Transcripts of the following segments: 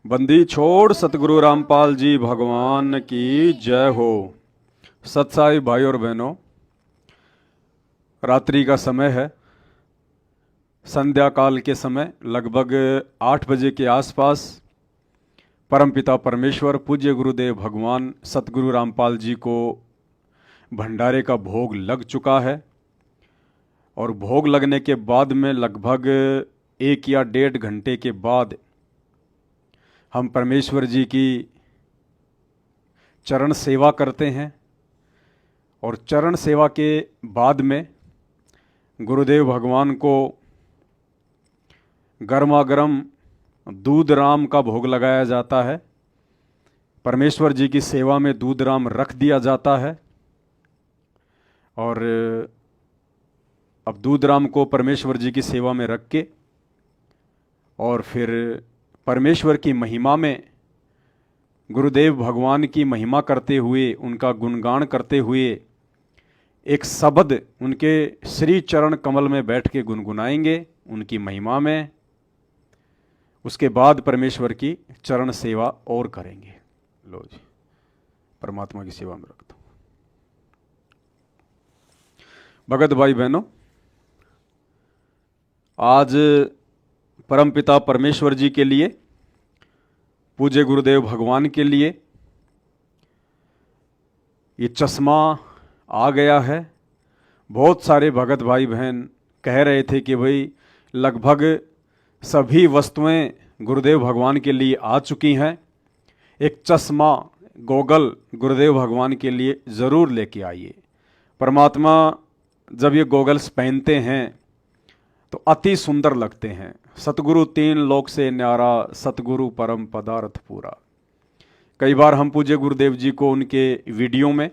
बंदी छोड़ सतगुरु रामपाल जी भगवान की जय हो। सत्साई भाई और बहनों, रात्रि का समय है। संध्या काल के समय लगभग 8 बजे के आसपास परमपिता परमेश्वर पूज्य गुरुदेव भगवान सतगुरु रामपाल जी को भंडारे का भोग लग चुका है और भोग लगने के बाद में लगभग 1 या 1.5 घंटे के बाद हम परमेश्वर जी की चरण सेवा करते हैं और चरण सेवा के बाद में गुरुदेव भगवान को गर्मा गर्म दूध राम का भोग लगाया जाता है। परमेश्वर जी की सेवा में दूध राम रख दिया जाता है और अब दूध राम को परमेश्वर जी की सेवा में रख के और फिर परमेश्वर की महिमा में गुरुदेव भगवान की महिमा करते हुए, उनका गुणगान करते हुए एक शब्द उनके श्री चरण कमल में बैठ के गुनगुनाएंगे उनकी महिमा में। उसके बाद परमेश्वर की चरण सेवा और करेंगे। लो जी, परमात्मा की सेवा में रखता हूं। भगत भाई बहनों, आज परमपिता परमेश्वर जी के लिए, पूज्य गुरुदेव भगवान के लिए ये चश्मा आ गया है। बहुत सारे भगत भाई बहन कह रहे थे कि भाई लगभग सभी वस्तुएं गुरुदेव भगवान के लिए आ चुकी हैं, एक चश्मा गोगल गुरुदेव भगवान के लिए ज़रूर लेके आइए। परमात्मा जब ये गोगल्स पहनते हैं तो अति सुंदर लगते हैं। सतगुरु 3 लोक से न्यारा, सतगुरु परम पदार्थ पूरा। कई बार हम पूज्य गुरुदेव जी को उनके वीडियो में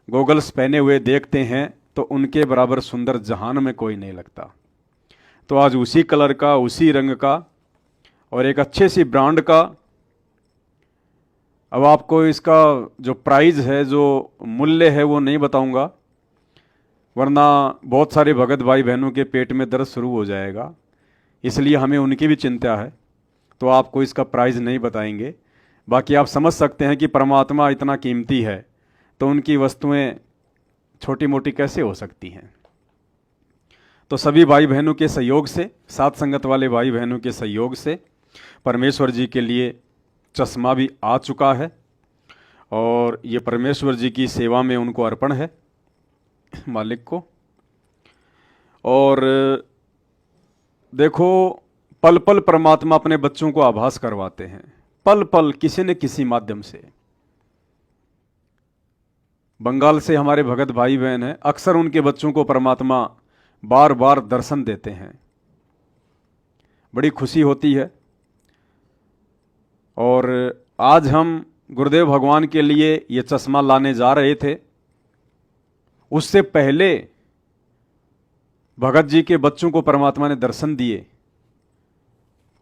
गोगल्स पहने हुए देखते हैं तो उनके बराबर सुंदर जहान में कोई नहीं लगता। तो आज उसी कलर का, उसी रंग का और एक अच्छे सी ब्रांड का। अब आपको इसका जो प्राइस है, जो मूल्य है, वो नहीं बताऊंगा, वरना बहुत सारे भगत भाई बहनों के पेट में दर्द शुरू हो जाएगा। इसलिए हमें उनकी भी चिंता है, तो आपको इसका प्राइस नहीं बताएंगे। बाकी आप समझ सकते हैं कि परमात्मा इतना कीमती है तो उनकी वस्तुएं छोटी मोटी कैसे हो सकती हैं। तो सभी भाई बहनों के सहयोग से, साथ संगत वाले भाई बहनों के सहयोग से परमेश्वर जी के लिए चश्मा भी आ चुका है और ये परमेश्वर जी की सेवा में उनको अर्पण है, मालिक को। और देखो, पल पल परमात्मा अपने बच्चों को आभास करवाते हैं, पल पल किसी न किसी माध्यम से। बंगाल से हमारे भगत भाई बहन हैं, अक्सर उनके बच्चों को परमात्मा बार बार दर्शन देते हैं, बड़ी खुशी होती है। और आज हम गुरुदेव भगवान के लिए ये चश्मा लाने जा रहे थे। उससे पहले भगत जी के बच्चों को परमात्मा ने दर्शन दिए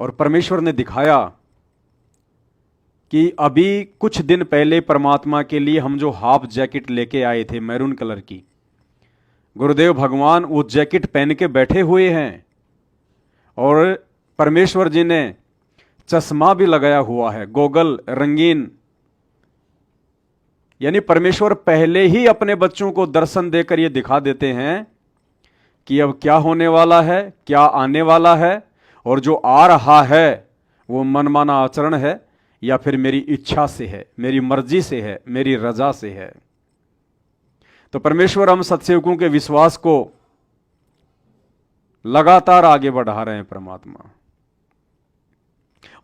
और परमेश्वर ने दिखाया कि अभी कुछ दिन पहले परमात्मा के लिए हम जो हाफ जैकेट लेके आए थे मैरून कलर की, गुरुदेव भगवान वो जैकेट पहन के बैठे हुए हैं और परमेश्वर जी ने चश्मा भी लगाया हुआ है, गोगल रंगीन। यानी परमेश्वर पहले ही अपने बच्चों को दर्शन देकर ये दिखा देते हैं कि अब क्या होने वाला है, क्या आने वाला है, और जो आ रहा है वो मनमाना आचरण है या फिर मेरी इच्छा से है, मेरी मर्जी से है, मेरी रजा से है। तो परमेश्वर हम सत्सेवकों के विश्वास को लगातार आगे बढ़ा रहे हैं परमात्मा।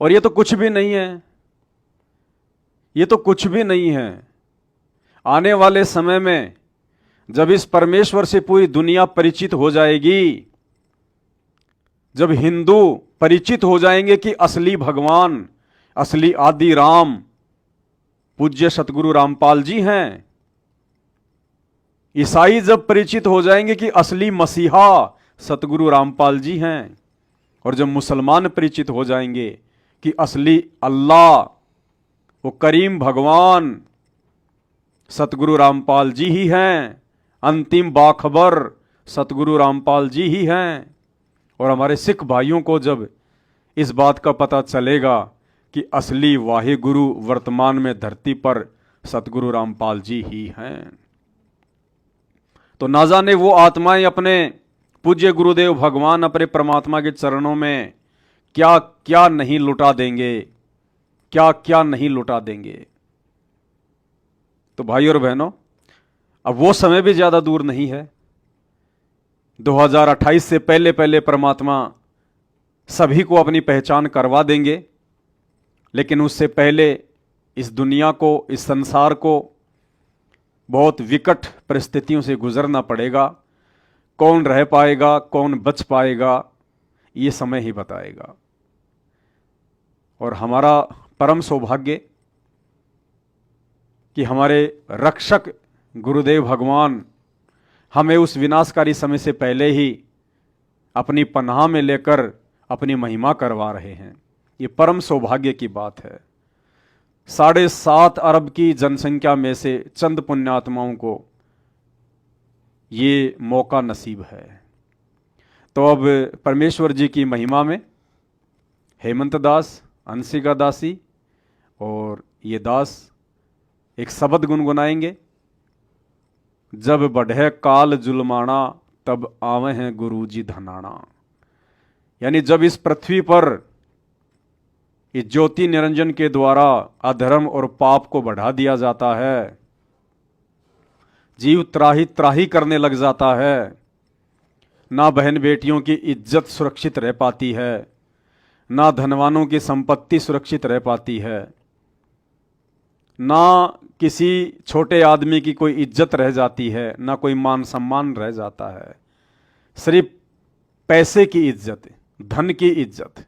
और ये तो कुछ भी नहीं है, ये तो कुछ भी नहीं है। आने वाले समय में जब इस परमेश्वर से पूरी दुनिया परिचित हो जाएगी, जब हिंदू परिचित हो जाएंगे कि असली भगवान, असली आदि राम पूज्य सतगुरु रामपाल जी हैं, ईसाई जब परिचित हो जाएंगे कि असली मसीहा सतगुरु रामपाल जी हैं, और जब मुसलमान परिचित हो जाएंगे कि असली अल्लाह, वो करीम भगवान सतगुरु रामपाल जी ही हैं, अंतिम बाखबर सतगुरु रामपाल जी ही हैं। और हमारे सिख भाइयों को जब इस बात का पता चलेगा कि असली वाहे गुरु वर्तमान में धरती पर सतगुरु रामपाल जी ही हैं। तो ना जाने वो आत्माएं अपने पूज्य गुरुदेव भगवान अपने परमात्मा के चरणों में क्या क्या नहीं लुटा देंगे, क्या क्या नहीं लुटा देंगे। तो भाई और बहनों, अब वो समय भी ज्यादा दूर नहीं है। 2028 से पहले पहले परमात्मा सभी को अपनी पहचान करवा देंगे, लेकिन उससे पहले इस दुनिया को, इस संसार को बहुत विकट परिस्थितियों से गुजरना पड़ेगा। कौन रह पाएगा, कौन बच पाएगा, ये समय ही बताएगा। और हमारा परम सौभाग्य कि हमारे रक्षक गुरुदेव भगवान हमें उस विनाशकारी समय से पहले ही अपनी पनाह में लेकर अपनी महिमा करवा रहे हैं। ये परम सौभाग्य की बात है। 7.5 अरब की जनसंख्या में से चंद पुण्यात्माओं को ये मौका नसीब है। तो अब परमेश्वर जी की महिमा में हेमंत दास, अंशिका दासी और ये दास एक शब्द गुनगुनाएंगे। जब बढ़े काल जुलमाना तब आवे हैं गुरु जी धनाना। यानी जब इस पृथ्वी पर इस ज्योति निरंजन के द्वारा अधर्म और पाप को बढ़ा दिया जाता है, जीव त्राही त्राही करने लग जाता है, ना बहन बेटियों की इज्जत सुरक्षित रह पाती है, ना धनवानों की संपत्ति सुरक्षित रह पाती है, ना किसी छोटे आदमी की कोई इज्जत रह जाती है, ना कोई मान सम्मान रह जाता है। सिर्फ पैसे की इज्जत, धन की इज्जत,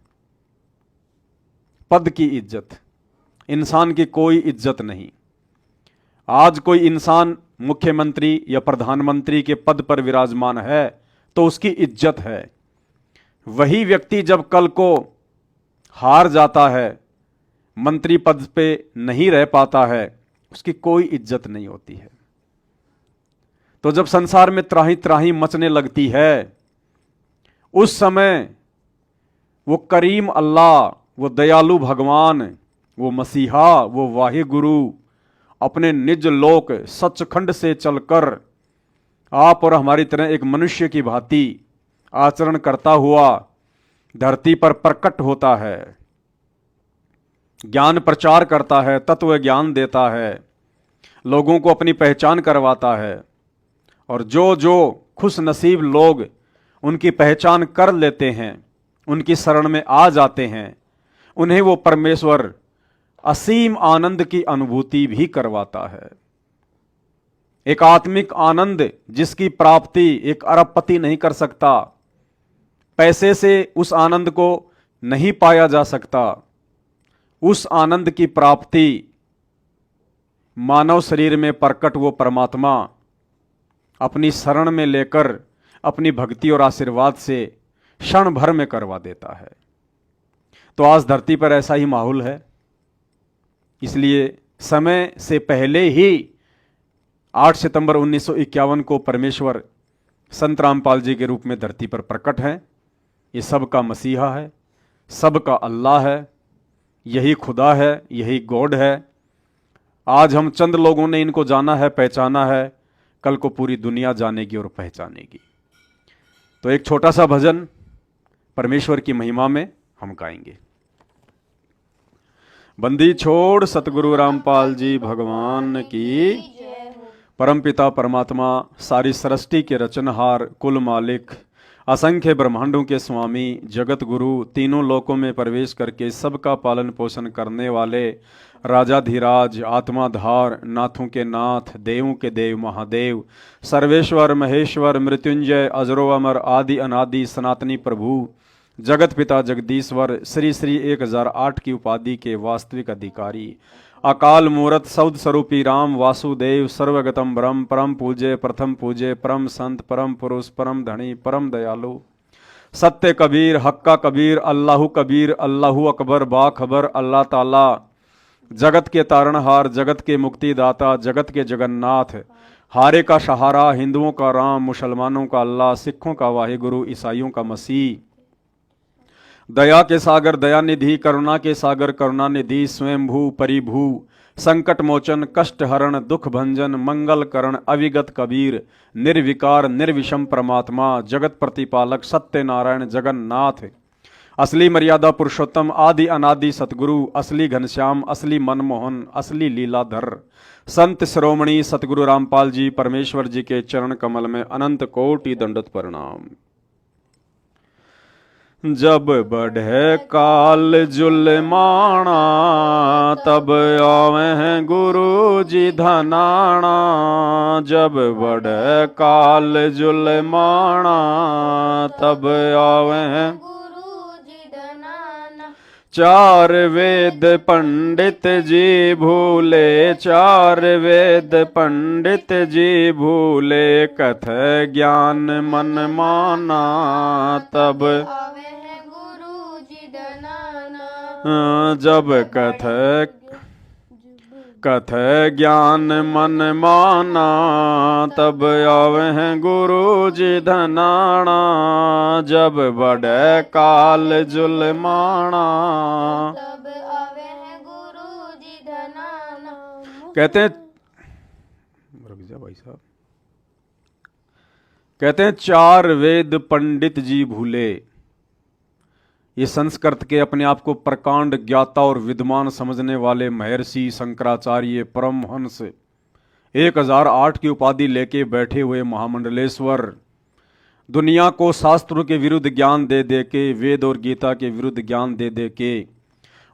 पद की इज्जत, इंसान की कोई इज्जत नहीं। आज कोई इंसान मुख्यमंत्री या प्रधानमंत्री के पद पर विराजमान है तो उसकी इज्जत है। वही व्यक्ति जब कल को हार जाता है, मंत्री पद पे नहीं रह पाता है, उसकी कोई इज्जत नहीं होती है। तो जब संसार में त्राही त्राही मचने लगती है, उस समय वो करीम अल्लाह, वो दयालु भगवान, वो मसीहा, वो वाहे गुरु अपने निज लोक सचखंड से चलकर आप और हमारी तरह एक मनुष्य की भांति आचरण करता हुआ धरती पर प्रकट होता है, ज्ञान प्रचार करता है, तत्व ज्ञान देता है, लोगों को अपनी पहचान करवाता है। और जो जो खुश नसीब लोग उनकी पहचान कर लेते हैं, उनकी शरण में आ जाते हैं, उन्हें वो परमेश्वर असीम आनंद की अनुभूति भी करवाता है। एक आत्मिक आनंद जिसकी प्राप्ति एक अरबपति नहीं कर सकता, पैसे से उस आनंद को नहीं पाया जा सकता। उस आनंद की प्राप्ति मानव शरीर में प्रकट वो परमात्मा अपनी शरण में लेकर अपनी भक्ति और आशीर्वाद से क्षण भर में करवा देता है। तो आज धरती पर ऐसा ही माहौल है। इसलिए समय से पहले ही 8 सितंबर 1951 को परमेश्वर संत रामपाल जी के रूप में धरती पर प्रकट हैं। ये सबका मसीहा है, सबका अल्लाह है, यही खुदा है, यही गॉड है। आज हम चंद लोगों ने इनको जाना है, पहचाना है, कल को पूरी दुनिया जानेगी और पहचानेगी। तो एक छोटा सा भजन परमेश्वर की महिमा में हम गाएंगे। बंदी छोड़ सतगुरु रामपाल जी भगवान की, परमपिता परमात्मा सारी सृष्टि के रचनहार, कुल मालिक, असंख्य ब्रह्मांडों के स्वामी, जगत गुरु, तीनों लोकों में प्रवेश करके सबका पालन पोषण करने वाले राजाधिराज, आत्माधार, नाथों के नाथ, देवों के देव महादेव, सर्वेश्वर महेश्वर, मृत्युंजय, अजरो अमर, आदि अनादि सनातनी प्रभु, जगत पिता जगदीश्वर, श्री श्री 1008 की उपाधि के वास्तविक अधिकारी, अकाल मूरत सौद स्वरूपी राम वासुदेव, सर्वगतम ब्रह्म, परम पूज्य, प्रथम पूज्य, परम संत, परम पुरुष, परम धनी, परम दयालु, सत्य कबीर, हक्का कबीर, अल्लाहु कबीर, अल्लाहु अकबर, बाखबर, अल्लाह ताला, जगत के तारणहार, जगत के मुक्तिदाता, जगत के जगन्नाथ, हारे का सहारा, हिंदुओं का राम, मुसलमानों का अल्लाह, सिखों का वाहिगुरु, ईसाइयों का मसीह, दया के सागर दयानिधि, करुणा के सागर करुणानिधि, स्वयंभू परिभू, संकट मोचन, कष्ट हरण, दुख भंजन, मंगल करण, अविगत कबीर, निर्विकार निर्विषम परमात्मा, जगत प्रतिपालक, सत्य नारायण जगन्नाथ, असली मर्यादा पुरुषोत्तम, आदि अनादि सतगुरु, असली घनश्याम, असली मनमोहन, असली लीलाधर, संत शिरोमणि सतगुरु रामपाल जी परमेश्वर जी के चरण कमल में अनंत कोटि दंडवत प्रणाम। जब बढ़े काल जुलमाना, तब आवे गुरु जी धनाना। जब बढ़े काल जुलमाना, तब आवे गुरु जी धनाना। चार वेद पंडित जी भूले, चार वेद पंडित जी भूले, कथ ज्ञान मन माना, तब आवे हैं गुरु जी धनाना। जब कथ ज्ञान मन माना, तब आवे हैं गुरु जी धनाना। जब बढ़े काल जुलमाना, तब आवे हैं गुरु जी धनाना। कहते हैं, रुक जा भाई साहब, कहते हैं चार वेद पंडित जी भूले। ये संस्कृत के अपने आप को प्रकांड ज्ञाता और विद्वान समझने वाले महर्षि शंकराचार्य परमहंस 1008 की उपाधि लेके बैठे हुए महामंडलेश्वर, दुनिया को शास्त्रों के विरुद्ध ज्ञान दे दे के, वेद और गीता के विरुद्ध ज्ञान दे दे के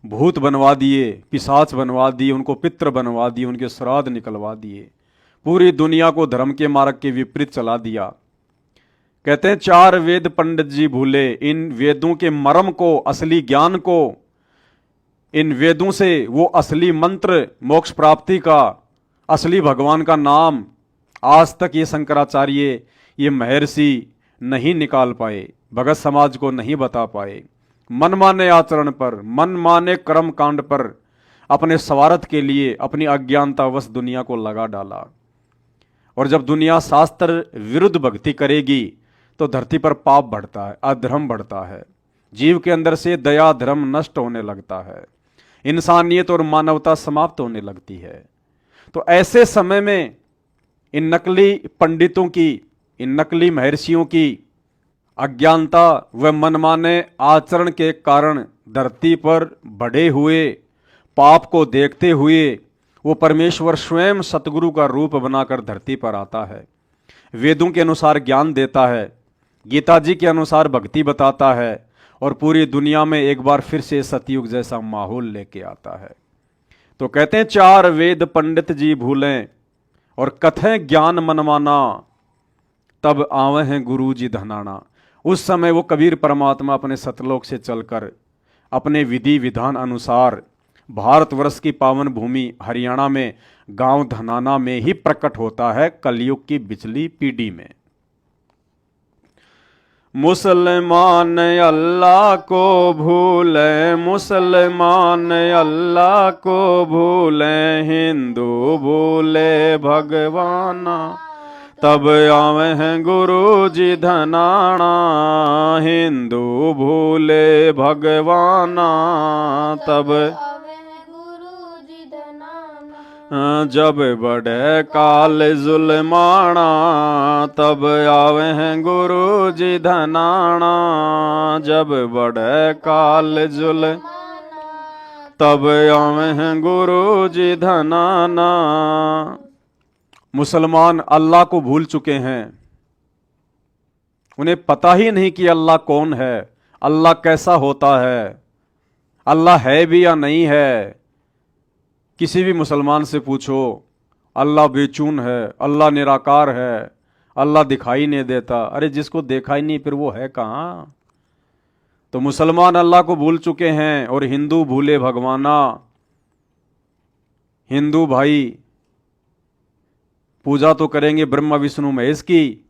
भूत बनवा दिए, पिशाच बनवा दिए, उनको पितृ बनवा दिए, उनके श्राद्ध निकलवा दिए, पूरी दुनिया को धर्म के मार्ग के विपरीत चला दिया। कहते हैं चार वेद पंडित जी भूले। इन वेदों के मर्म को, असली ज्ञान को, इन वेदों से वो असली मंत्र, मोक्ष प्राप्ति का, असली भगवान का नाम आज तक ये शंकराचार्य, ये महर्षि नहीं निकाल पाए, भगत समाज को नहीं बता पाए। मनमाने आचरण पर, मनमाने कर्म कांड पर अपने स्वार्थ के लिए अपनी अज्ञानतावश दुनिया को लगा डाला। और जब दुनिया शास्त्र विरुद्ध भक्ति करेगी तो धरती पर पाप बढ़ता है, अधर्म बढ़ता है, जीव के अंदर से दया धर्म नष्ट होने लगता है, इंसानियत और मानवता समाप्त होने लगती है। तो ऐसे समय में इन नकली पंडितों की, इन नकली महर्षियों की अज्ञानता व मनमाने आचरण के कारण धरती पर बढ़े हुए पाप को देखते हुए वो परमेश्वर स्वयं सतगुरु का रूप बनाकर धरती पर आता है, वेदों के अनुसार ज्ञान देता है, गीता जी के अनुसार भक्ति बताता है और पूरी दुनिया में एक बार फिर से सतयुग जैसा माहौल लेके आता है। तो कहते हैं चार वेद पंडित जी भूलें और कथें ज्ञान मनमाना, तब आवे हैं गुरु जी धनाना। उस समय वो कबीर परमात्मा अपने सतलोक से चलकर अपने विधि विधान अनुसार भारतवर्ष की पावन भूमि हरियाणा में गांव धनाना में ही प्रकट होता है, कलयुग की बिचली पीढ़ी में। मुसलमान अल्लाह को भूले, मुसलमान अल्लाह को भूले, हिंदू भूले भगवाना, तब आवे हैं गुरु जी धनाना। हिंदू भूले भगवाना, तब आवे हैं गुरु जी धनाना। जब बढ़े काल जुलमाना, तब आवे हैं गुरु जी धनाना। जब बढ़े काल तब आवे हैं गुरु जी धनाना। मुसलमान अल्लाह को भूल चुके हैं, उन्हें पता ही नहीं कि अल्लाह कौन है, अल्लाह कैसा होता है, अल्लाह है भी या नहीं है। किसी भी मुसलमान से पूछो, अल्लाह बेचून है, अल्लाह निराकार है, अल्लाह दिखाई नहीं देता। अरे जिसको देखा ही नहीं फिर वो है कहाँ? तो मुसलमान अल्लाह को भूल चुके हैं और हिंदू भूले भगवाना। हिंदू भाई पूजा तो करेंगे ब्रह्मा विष्णु महेश की,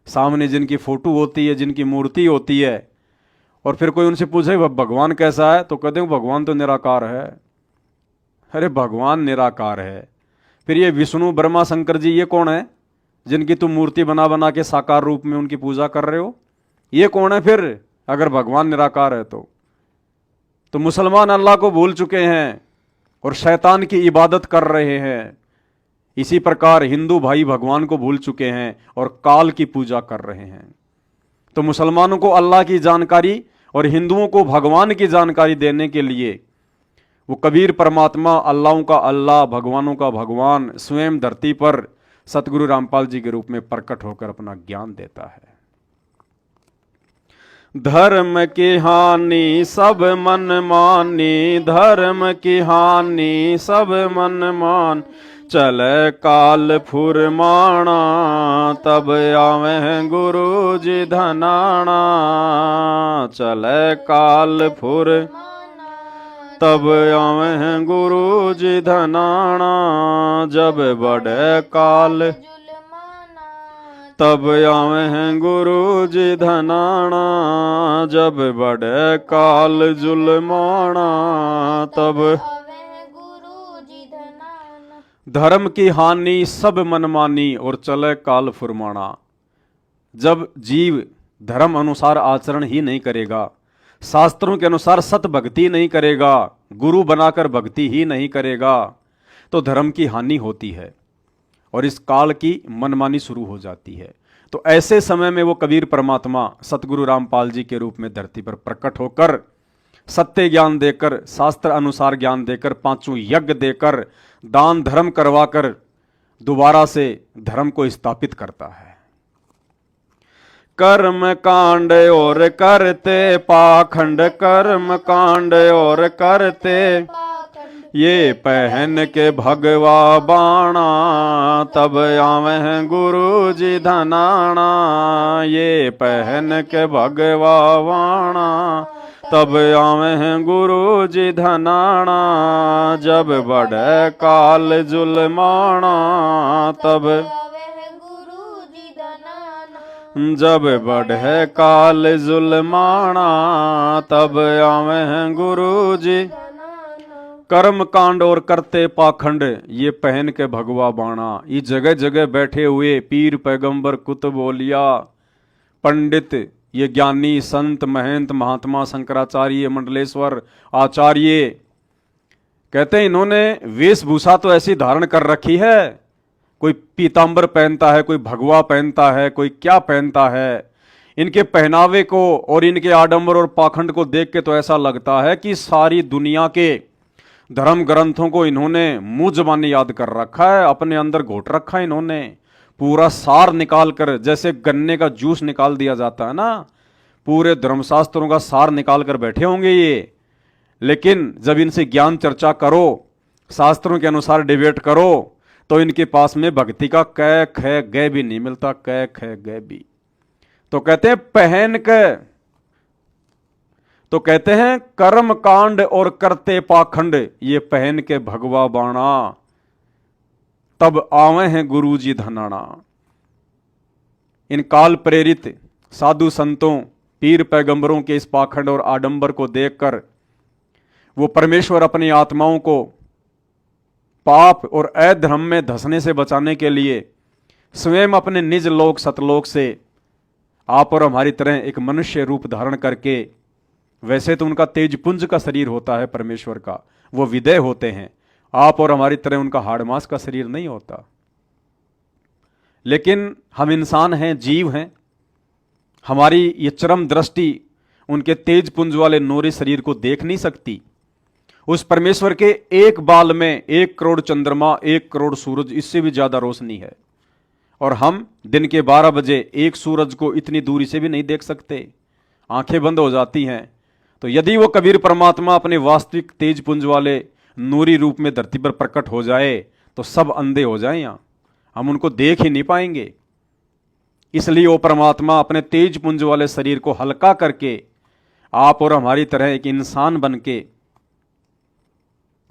सामने जिनकी फोटो होती है, जिनकी मूर्ति होती है, और फिर कोई उनसे पूछे भगवान कैसा है तो कहते हैं भगवान तो निराकार है। अरे भगवान निराकार है, फिर ये विष्णु ब्रह्मा शंकर जी ये कौन है जिनकी तुम मूर्ति बना बना के साकार रूप में उनकी पूजा कर रहे हो? ये कौन है फिर अगर भगवान निराकार है तो? तो मुसलमान अल्लाह को भूल चुके हैं और शैतान की इबादत कर रहे हैं। इसी प्रकार हिंदू भाई भगवान को भूल चुके हैं और काल की पूजा कर रहे हैं। तो मुसलमानों को अल्लाह की जानकारी और हिंदुओं को भगवान की जानकारी देने के लिए वो कबीर परमात्मा अल्लाहों का अल्लाह, भगवानों का भगवान स्वयं धरती पर सतगुरु रामपाल जी के रूप में प्रकट होकर अपना ज्ञान देता है। धर्म की हानि सब मन मानी, धर्म की हानि सब मन मान, चले काल फुरमाना, तब आवे गुरु जी धनाना, चले काल फुर तब आवे गुरु जी धनाना, जब बढ़े काल तब आवे गुरु जी धनाना, जब बढ़े काल जुलमाना, तब धर्म की हानि सब मनमानी और चले काल फुरमाना। जब जीव धर्म अनुसार आचरण ही नहीं करेगा, शास्त्रों के अनुसार सत भक्ति नहीं करेगा, गुरु बनाकर भक्ति ही नहीं करेगा, तो धर्म की हानि होती है और इस काल की मनमानी शुरू हो जाती है। तो ऐसे समय में वो कबीर परमात्मा सतगुरु रामपाल जी के रूप में धरती पर प्रकट होकर सत्य ज्ञान देकर, शास्त्र अनुसार ज्ञान देकर, पांचों यज्ञ देकर, दान धर्म करवाकर दोबारा से धर्म को स्थापित करता है। कर्म कांड और करते पाखंड, कर्म कांड और करते ये पहन के भगवा बाणा, तब आवे गुरु जी धनाना, ये पहन के भगवा बाणा, तब आवे गुरु जी धनाना, जब बढ़े काल जुलमाना, तब जब बढ़े काल जुलमाना, तब आवे गुरु जी। कर्म कांड और करते पाखंड ये पहन के भगवा बाणा, ये जगह जगह बैठे हुए पीर पैगंबर कुतुब औलिया पंडित, ये ज्ञानी संत महंत महात्मा शंकराचार्य मंडलेश्वर आचार्य, कहते हैं इन्होंने वेशभूषा तो ऐसी धारण कर रखी है, कोई पीतांबर पहनता है, कोई भगवा पहनता है, कोई क्या पहनता है। इनके पहनावे को और इनके आडंबर और पाखंड को देख के तो ऐसा लगता है कि सारी दुनिया के धर्म ग्रंथों को इन्होंने मुंह जबानी याद कर रखा है, अपने अंदर घोट रखा है इन्होंने, पूरा सार निकाल कर, जैसे गन्ने का जूस निकाल दिया जाता है ना, पूरे धर्मशास्त्रों का सार निकाल कर बैठे होंगे ये। लेकिन जब इनसे ज्ञान चर्चा करो, शास्त्रों के अनुसार डिबेट करो, तो इनके पास में भक्ति का कै ख गै भी नहीं मिलता, कै ख गै भी। तो कहते हैं पहन के, तो कहते हैं कर्म कांड और करते पाखंड ये पहन के भगवा बाणा, तब आवे हैं गुरु जी धनाना। इन काल प्रेरित साधु संतों पीर पैगंबरों के इस पाखंड और आडंबर को देखकर वो परमेश्वर अपनी आत्माओं को पाप और अधर्म में धंसने से बचाने के लिए स्वयं अपने निज लोक सतलोक से आप और हमारी तरह एक मनुष्य रूप धारण करके, वैसे तो उनका तेजपुंज का शरीर होता है परमेश्वर का, वो विदेह होते हैं, आप और हमारी तरह उनका हाड़ मांस का शरीर नहीं होता। लेकिन हम इंसान हैं, जीव हैं, हमारी ये चरम दृष्टि उनके तेजपुंज वाले नूरी शरीर को देख नहीं सकती। उस परमेश्वर के एक बाल में 1 करोड़ चंद्रमा, 1 करोड़ सूरज, इससे भी ज्यादा रोशनी है, और हम दिन के 12 बजे एक सूरज को इतनी दूरी से भी नहीं देख सकते, आंखें बंद हो जाती हैं। तो यदि वो कबीर परमात्मा अपने वास्तविक तेजपुंज वाले नूरी रूप में धरती पर प्रकट हो जाए तो सब अंधे हो जाएं, यहां हम उनको देख ही नहीं पाएंगे। इसलिए वो परमात्मा अपने तेजपुंज वाले शरीर को हल्का करके आप और हमारी तरह एक इंसान बन के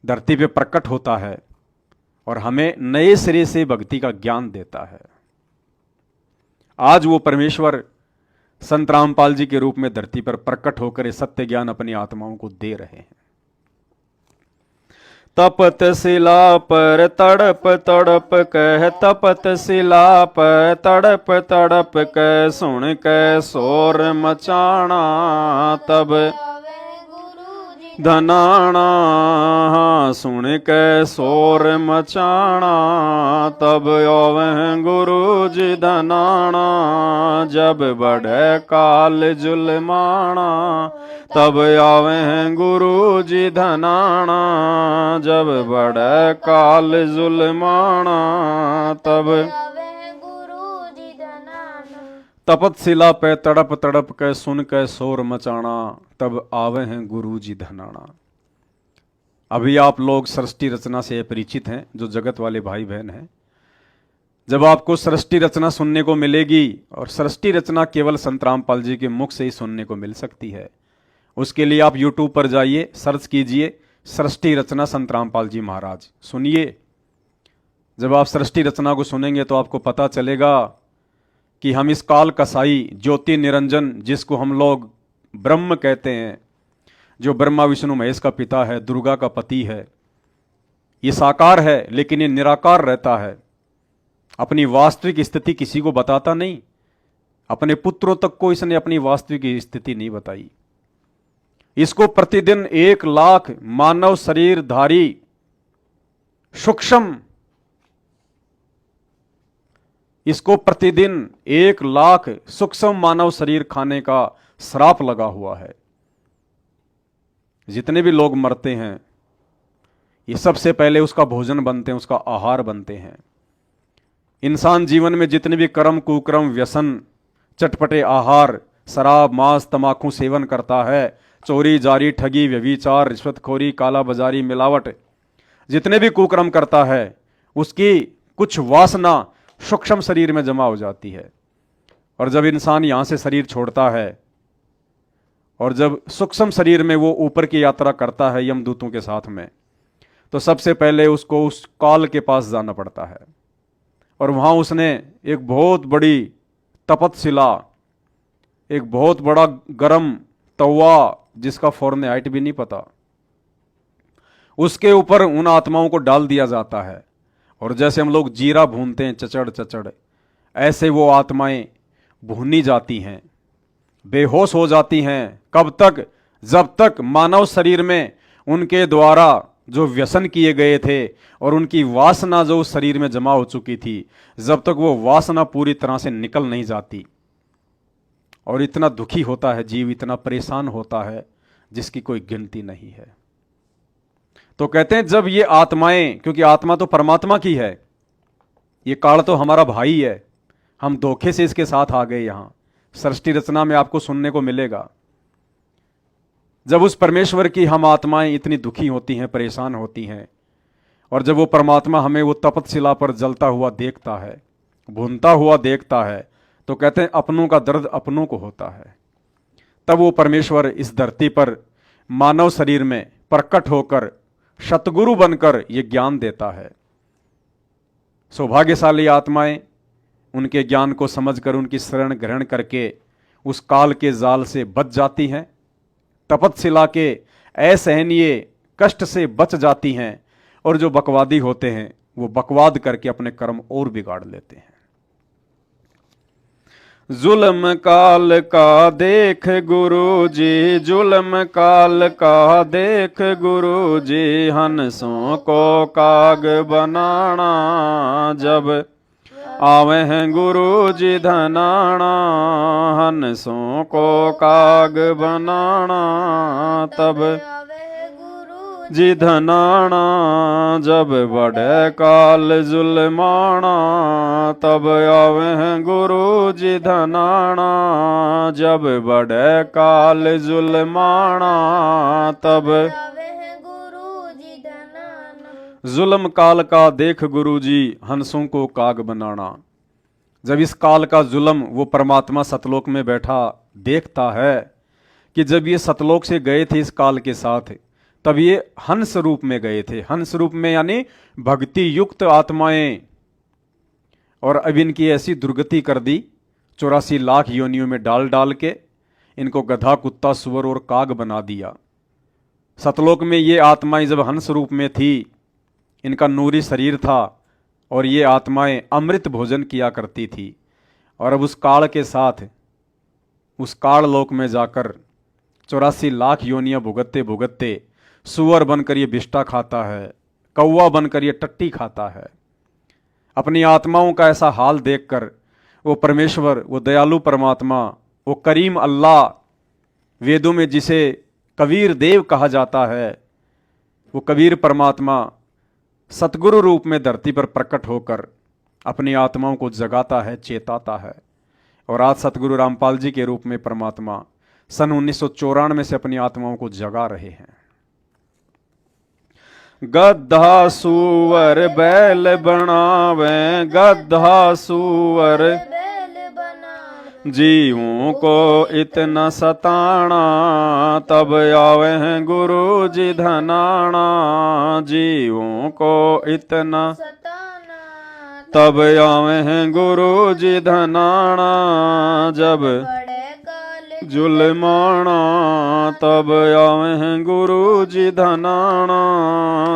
धरती पे प्रकट होता है और हमें नए सिरे से भक्ति का ज्ञान देता है। आज वो परमेश्वर संत रामपाल जी के रूप में धरती पर प्रकट होकर सत्य ज्ञान अपनी आत्माओं को दे रहे हैं। तपत शिला पर तड़प तड़प कह, तपत शिला पर तड़प तड़प कह, सुन कह शोर मचाना, तब धनाना। सुन के शोर मचाना, तब आवे गुरु जी धनाना। जब बढ़े काल जुलमाना, तब आवे गुरु जी धनाना। जब बढ़े काल जुलमाना, तब आवे हैं गुरु जी धनाना। तपतशिला पे तड़प तड़प के सुन के शोर मचाना, तब आवे हैं गुरु जी धनाना। अभी आप लोग सृष्टि रचना से परिचित हैं, जो जगत वाले भाई बहन हैं। जब आपको सृष्टि रचना सुनने को मिलेगी, और सृष्टि रचना केवल संत रामपाल जी के मुख से ही सुनने को मिल सकती है, उसके लिए आप YouTube पर जाइए, सर्च कीजिए सृष्टि रचना संत रामपाल जी महाराज, सुनिए। जब आप सृष्टि रचना को सुनेंगे तो आपको पता चलेगा कि हम इस काल कसाई ज्योति निरंजन, जिसको हम लोग ब्रह्म कहते हैं, जो ब्रह्मा विष्णु महेश का पिता है, दुर्गा का पति है, ये साकार है लेकिन ये निराकार रहता है। अपनी वास्तविक स्थिति किसी को बताता नहीं, अपने पुत्रों तक को इसने अपनी वास्तविक स्थिति नहीं बताई। इसको प्रतिदिन 1 लाख मानव शरीरधारी सूक्ष्म, इसको प्रतिदिन 1 लाख सूक्ष्म मानव शरीर खाने का श्राप लगा हुआ है। जितने भी लोग मरते हैं, ये सबसे पहले उसका भोजन बनते हैं, उसका आहार बनते हैं। इंसान जीवन में जितने भी कर्म कुकर्म व्यसन चटपटे आहार, शराब मांस तमाकू सेवन करता है, चोरी जारी ठगी व्यभिचार रिश्वतखोरी काला बाजारी मिलावट, जितने भी कुकर्म करता है, उसकी कुछ वासना सूक्ष्म शरीर में जमा हो जाती है। और जब इंसान यहां से शरीर छोड़ता है और जब सूक्ष्म शरीर में वो ऊपर की यात्रा करता है यमदूतों के साथ में, तो सबसे पहले उसको उस काल के पास जाना पड़ता है। और वहां उसने एक बहुत बड़ी तपतशिला, एक बहुत बड़ा गरम तवा, जिसका फौरन हाइट भी नहीं पता, उसके ऊपर उन आत्माओं को डाल दिया जाता है। और जैसे हम लोग जीरा भूनते हैं चचड़ चचड़, ऐसे वो आत्माएं भूनी जाती हैं, बेहोश हो जाती हैं। कब तक? जब तक मानव शरीर में उनके द्वारा जो व्यसन किए गए थे और उनकी वासना जो उस शरीर में जमा हो चुकी थी, जब तक वो वासना पूरी तरह से निकल नहीं जाती। और इतना दुखी होता है जीव, इतना परेशान होता है जिसकी कोई गिनती नहीं है। तो कहते हैं जब ये आत्माएं, क्योंकि आत्मा तो परमात्मा की है, ये काल तो हमारा भाई है, हम धोखे से इसके साथ आ गए। यहां सृष्टि रचना में आपको सुनने को मिलेगा, जब उस परमेश्वर की हम आत्माएं इतनी दुखी होती हैं, परेशान होती हैं, और जब वो परमात्मा हमें वो तपतशिला पर जलता हुआ देखता है, भूनता हुआ देखता है, तो कहते हैं अपनों का दर्द अपनों को होता है। तब वो परमेश्वर इस धरती पर मानव शरीर में प्रकट होकर सतगुरु बनकर ये ज्ञान देता है। सौभाग्यशाली आत्माएं उनके ज्ञान को समझकर उनकी शरण ग्रहण करके उस काल के जाल से बच जाती हैं, तपतशिला के असहनीय कष्ट से बच जाती हैं। और जो बकवादी होते हैं वो बकवाद करके अपने कर्म और बिगाड़ लेते हैं। जुल्म काल का देख गुरु जी, जुल्म काल का देख गुरु जी, हंसों को काग बनाना। जब आवे हैं गुरु जी धनाना, हंसों को काग बनाना। तब आवे हैं गुरु जी धनाना, जब बढ़े काल जुलमाना। तब आवे हैं गुरु जी धनाना, जब बढ़े काल जुलमाना। तब आवे हैं गुरु जी धनाना। जुल्म काल का देख गुरु जी, हंसों को काग बनाना। जब इस काल का जुल्म वो परमात्मा सतलोक में बैठा देखता है कि जब ये सतलोक से गए थे इस काल के साथ, तब ये हंस रूप में गए थे। हंस रूप में यानी भक्ति युक्त आत्माएं, और अब इनकी ऐसी दुर्गति कर दी, 84 लाख योनियों में डाल डाल के इनको गधा कुत्ता सुअर और काग बना दिया। सतलोक में ये आत्माएं जब हंस रूप में थी, इनका नूरी शरीर था और ये आत्माएं अमृत भोजन किया करती थी। और अब उस काल के साथ उस काल लोक में जाकर 84 लाख योनियां भुगतते भुगतते सुअर बनकर ये बिष्टा खाता है, कौवा बनकर ये टट्टी खाता है। अपनी आत्माओं का ऐसा हाल देखकर वो परमेश्वर, वो दयालु परमात्मा, वो करीम अल्लाह, वेदों में जिसे कबीर देव कहा जाता है, वो कबीर परमात्मा सतगुरु रूप में धरती पर प्रकट होकर अपनी आत्माओं को जगाता है, चेताता है। और आज सतगुरु रामपाल जी के रूप में परमात्मा सन 1994 से अपनी आत्माओं को जगा रहे हैं। गधा सुअर बैल बनावे, गधा सुअर बैल बना जीवों को इतना सताना, तब आवे हैं गुरु जी धनाना। जीवों को इतना सताना तब आवे हैं गुरु जी धनाना। जब बड़े काल जुल्माना तब आवे हैं गुरु जी धनाना।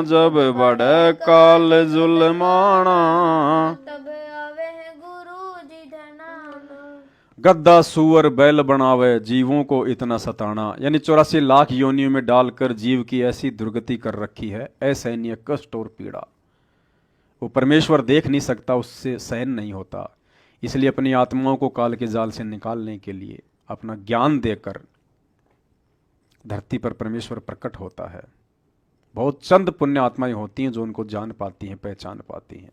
जब बड़े काल जुल्माना तब आवे हैं गुरु जी धनाना। गद्दा सुअर बैल बनावे, जीवों को इतना सताना, यानी 84 लाख योनियों में डालकर जीव की ऐसी दुर्गति कर रखी है, असहनीय कष्ट और पीड़ा। वो परमेश्वर देख नहीं सकता, उससे सहन नहीं होता, इसलिए अपनी आत्माओं को काल के जाल से निकालने के लिए अपना ज्ञान देकर धरती पर परमेश्वर प्रकट होता है। बहुत चंद पुण्य आत्माएं होती हैं जो उनको जान पाती हैं, पहचान पाती हैं।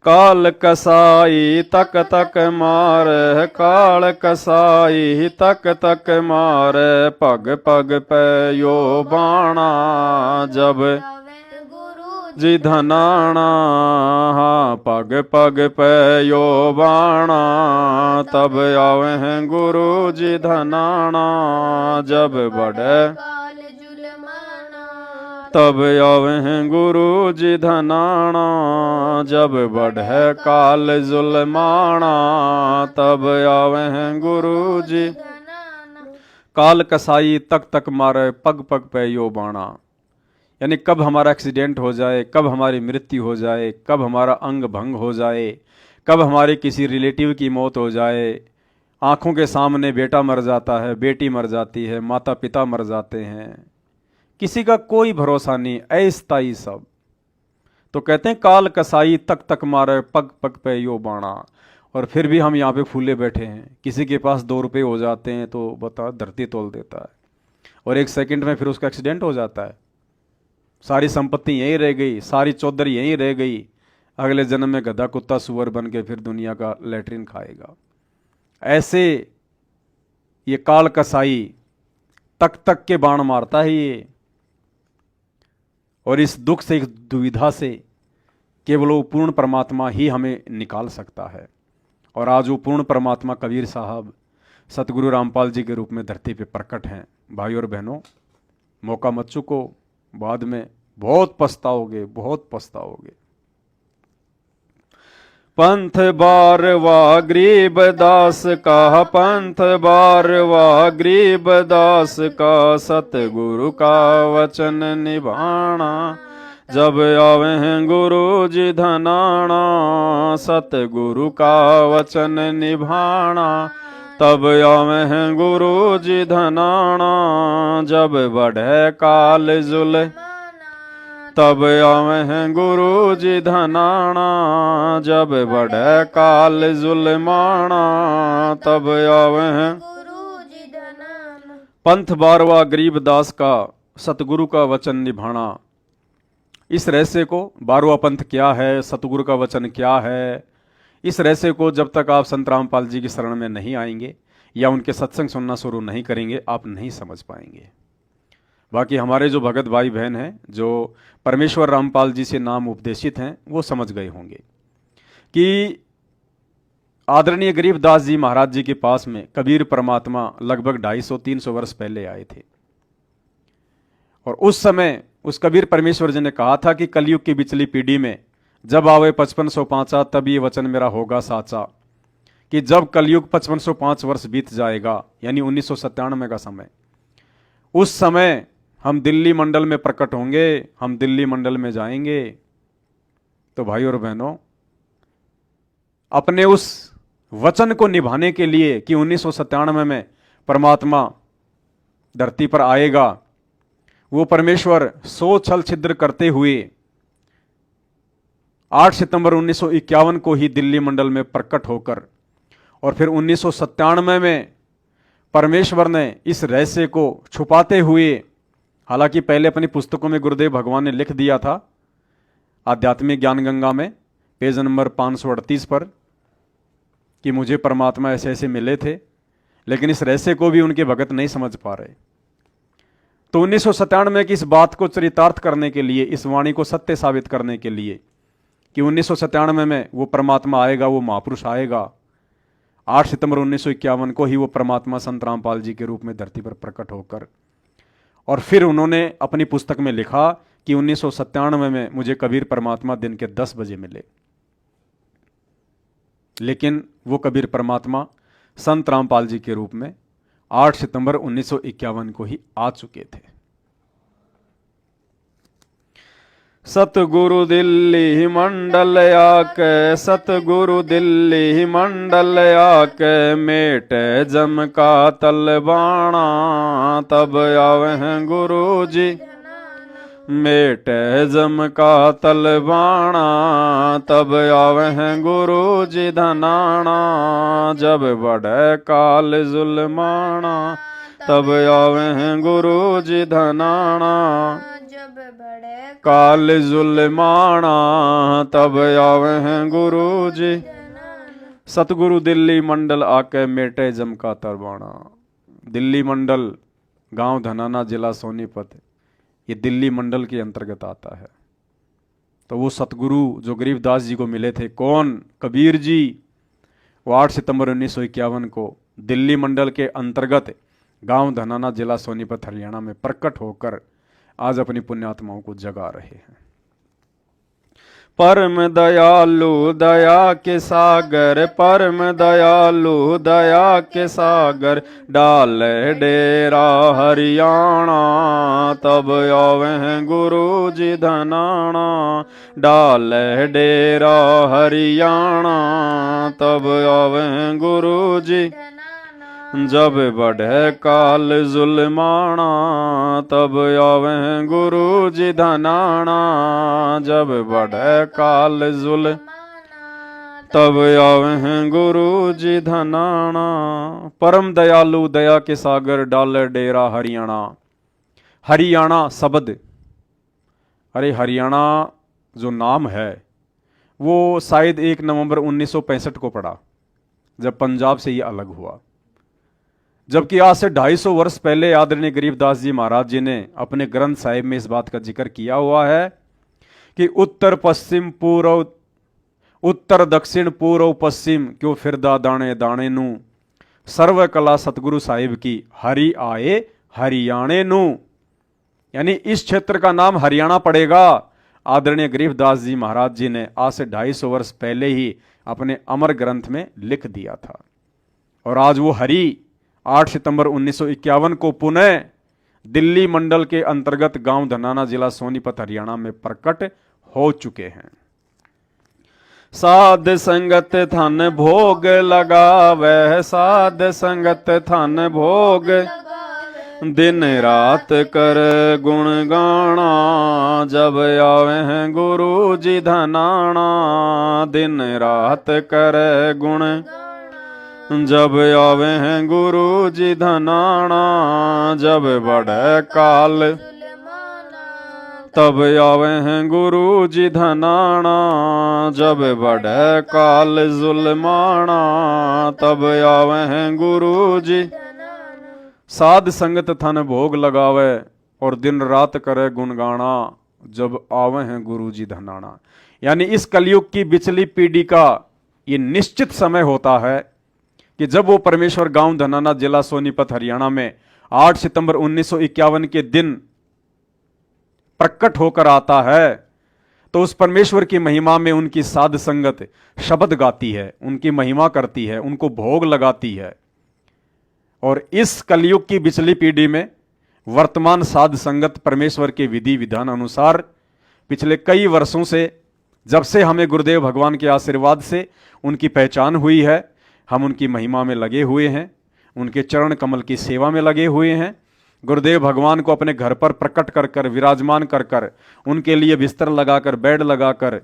काल कसाई तक तक मार, काल कसाई तक तक मार, पग पग पे यो बाणा। जब आवे हैं गुरु जी धनाना, हाँ पग पग पे यो बाणा, तब आवे हैं गुरु जी धनाना। जब बड़े काल जुलमाना तब आवे हैं गुरु जी धनाना। जब बढ़े काल जुल्माना तब आवे हैं गुरु जी। धनाना काल कसाई तक तक मारे, पग पग पे यो बाणा, यानी कब हमारा एक्सीडेंट हो जाए, कब हमारी मृत्यु हो जाए, कब हमारा अंग भंग हो जाए, कब हमारे किसी रिलेटिव की मौत हो जाए। आंखों के सामने बेटा मर जाता है, बेटी मर जाती है, माता पिता मर जाते हैं, किसी का कोई भरोसा नहीं, अस्थाई सब। तो कहते हैं काल कसाई तक तक मारे, पग पग पे यो बाणा। और फिर भी हम यहाँ पे फूले बैठे हैं। किसी के पास 2 रुपये हो जाते हैं तो बता धरती तोल देता है, और 1 सेकंड में फिर उसका एक्सीडेंट हो जाता है, सारी संपत्ति यहीं रह गई, सारी चौधरी यहीं रह गई, अगले जन्म में गधा कुत्ता सुअर बन के फिर दुनिया का लेटरिन खाएगा। ऐसे ये काल कसाई तक तक के बाण मारता है ये। और इस दुख से, इस दुविधा से केवल वो पूर्ण परमात्मा ही हमें निकाल सकता है। और आज वो पूर्ण परमात्मा कबीर साहब सतगुरु रामपाल जी के रूप में धरती पे प्रकट हैं। भाई और बहनों, मौका मत चूको, बाद में बहुत पछताओगे, बहुत पछताओगे। पंथ बारवा गरीब दास का, पंथ बारवा गरीब दास का, सतगुरु का वचन निभाना। जब आवे हैं गुरु जी धनाना, सतगुरु का वचन निभाना। तब आवे हैं गुरु जी धनाना। जब बढ़े काल जुल तब आवे हैं गुरु जी धनाना। जब बढ़े काल जुल्माना तब आवे हैं गुरु जी धनाना। पंथ बारवा गरीब दास का, सतगुरु का वचन निभाना। इस रहस्य को, 12वां पंथ क्या है, सतगुरु का वचन क्या है, इस रहस्य को जब तक आप संत रामपाल जी की शरण में नहीं आएंगे या उनके सत्संग सुनना शुरू नहीं करेंगे, आप नहीं समझ पाएंगे। बाकी हमारे जो भगत भाई बहन हैं, जो परमेश्वर रामपाल जी से नाम उपदेशित हैं, वो समझ गए होंगे कि आदरणीय गरीबदास जी महाराज जी के पास में कबीर परमात्मा लगभग 250-300 वर्ष पहले आए थे। और उस समय उस कबीर परमेश्वर जी ने कहा था कि कलयुग की बिचली पीढ़ी में जब आवे 5505 तब ये वचन मेरा होगा साचा, कि जब कलयुग 5505 वर्ष बीत जाएगा, यानी 1997 का समय, उस समय हम दिल्ली मंडल में प्रकट होंगे, हम दिल्ली मंडल में जाएंगे। तो भाई और बहनों, अपने उस वचन को निभाने के लिए कि 1997 में परमात्मा धरती पर आएगा, वो परमेश्वर 100 छल छिद्र करते हुए 8 सितंबर 1951 को ही दिल्ली मंडल में प्रकट होकर, और फिर 1997 में परमेश्वर ने इस रहस्य को छुपाते हुए, हालांकि पहले अपनी पुस्तकों में गुरुदेव भगवान ने लिख दिया था आध्यात्मिक ज्ञान गंगा में पेज नंबर 538 पर कि मुझे परमात्मा ऐसे ऐसे मिले थे, लेकिन इस रहस्य को भी उनके भगत नहीं समझ पा रहे। तो 1997 की इस बात को चरितार्थ करने के लिए, इस वाणी को सत्य साबित करने के लिए कि 1997 में वो परमात्मा आएगा, वो महापुरुष आएगा, 8 सितंबर 1951 को ही वो परमात्मा संत रामपाल जी के रूप में धरती पर प्रकट होकर, और फिर उन्होंने अपनी पुस्तक में लिखा कि 1997 में मुझे कबीर परमात्मा दिन के 10 बजे मिले। लेकिन वो कबीर परमात्मा संत रामपाल जी के रूप में 8 सितंबर 1951 को ही आ चुके थे। सतगुरु दिल्ली मंडल आके, सतगुरु दिल्ली मंडल आके, मेट जम का तलबाणा, तब आवे हैं गुरु जी, मेट जम का तलबाणा, तब आवे हैं गुरु जी धनाना, जब बढ़े काल जुल्माना, तब आवे हैं गुरु जी धनाना, जब बड़े काल जुल्माना, तब आवे हैं गुरु जी। सतगुरु दिल्ली मंडल आके, मेटे जम का तरबाना। दिल्ली मंडल गांव धनाना जिला सोनीपत, ये दिल्ली मंडल के अंतर्गत आता है। तो वो सतगुरु जो गरीबदास जी को मिले थे, कौन? कबीर जी। वो 8 सितंबर 1951 को दिल्ली मंडल के अंतर्गत गांव धनाना जिला सोनीपत हरियाणा में प्रकट होकर आज अपनी पुण्यात्माओं को जगा रहे हैं। परम दयालु दया के सागर, परम दयालु दया के सागर, डाल डेरा हरियाणा, तब आवे हैं गुरु जी धनाना, डाल डेरा हरियाणा, तब आवे हैं गुरु जी। जब बढ़े काल जुल्माना, तब आवे हैं गुरु जी धनाना, जब बढ़े काल जुल, तब आवे हैं गुरु जी धनाना। परम दयालु दया के सागर, डाल डेरा हरियाणा। हरियाणा शब्द, अरे हरियाणा जो नाम है वो शायद 1 नवंबर 1965 को पड़ा, जब पंजाब से ये अलग हुआ। जबकि आज से 250 वर्ष पहले आदरणीय गरीबदास जी महाराज जी ने अपने ग्रंथ साहिब में इस बात का जिक्र किया हुआ है कि उत्तर पश्चिम पूर्व, उत्तर दक्षिण पूर्व पश्चिम, क्यों फिरदा दाने दाने नू, सर्व कला सतगुरु साहिब की, हरि आए हरियाणे नू। यानी इस क्षेत्र का नाम हरियाणा पड़ेगा। आदरणीय गरीबदास जी महाराज जी ने आज से 250 वर्ष पहले ही अपने अमर ग्रंथ में लिख दिया था। और आज वो हरि 8 सितंबर 1951 को पुनः दिल्ली मंडल के अंतर्गत गांव धनाना जिला सोनीपत हरियाणा में प्रकट हो चुके हैं। साध संगत थन भोग लगावे, साध संगत थन भोग, दिन रात कर गुण गाना, जब आवे हैं गुरु जी धनाना, दिन रात कर गुण, जब आवे हैं गुरु जी धनाना, जब बढ़े काल, तब आवे हैं गुरु जी धनाना, जब बढ़े काल जुल्माना, तब आवे हैं गुरु जी। साध संगत थन भोग लगावे और दिन रात करे गुणगाना, जब आवे हैं गुरु जी धनाना। यानी इस कलयुग की बिचली पीढ़ी का ये निश्चित समय होता है कि जब वो परमेश्वर गांव धनाना जिला सोनीपत हरियाणा में 8 सितंबर 1951 के दिन प्रकट होकर आता है, तो उस परमेश्वर की महिमा में उनकी साध संगत शब्द गाती है, उनकी महिमा करती है, उनको भोग लगाती है। और इस कलयुग की बिचली पीढ़ी में वर्तमान साध संगत परमेश्वर के विधि विधान अनुसार पिछले कई वर्षों से, जब से हमें गुरुदेव भगवान के आशीर्वाद से उनकी पहचान हुई है, हम उनकी महिमा में लगे हुए हैं, उनके चरण कमल की सेवा में लगे हुए हैं। गुरुदेव भगवान को अपने घर पर प्रकट कर कर, विराजमान कर कर, उनके लिए बिस्तर लगाकर, बेड लगाकर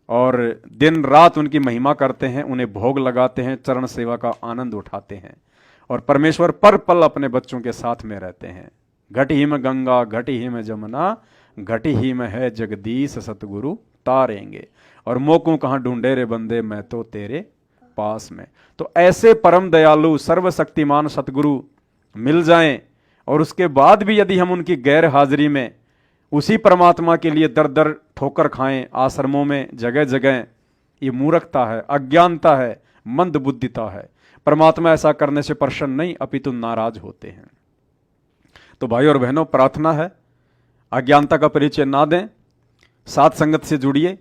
और दिन रात उनकी महिमा करते हैं, उन्हें भोग लगाते हैं, चरण सेवा का आनंद उठाते हैं और परमेश्वर पर पल अपने बच्चों के साथ में रहते हैं। घट ही में गंगा, घट ही में जमुना, घट ही में है जगदीश सतगुरु तारेंगे, और मोको कहाँ ढूंढे रे बंदे, मैं तो तेरे पास में। तो ऐसे परम दयालु सर्वशक्तिमान सतगुरु मिल जाएं और उसके बाद भी यदि हम उनकी गैर हाजिरी में उसी परमात्मा के लिए दर दर ठोकर खाएं आश्रमों में जगह जगह, ये मूर्खता है, अज्ञानता है, मंद बुद्धिता है। परमात्मा ऐसा करने से प्रसन्न नहीं अपितु नाराज होते हैं। तो भाई और बहनों, प्रार्थना है अज्ञानता का परिचय ना दें, साथ संगत से जुड़िए,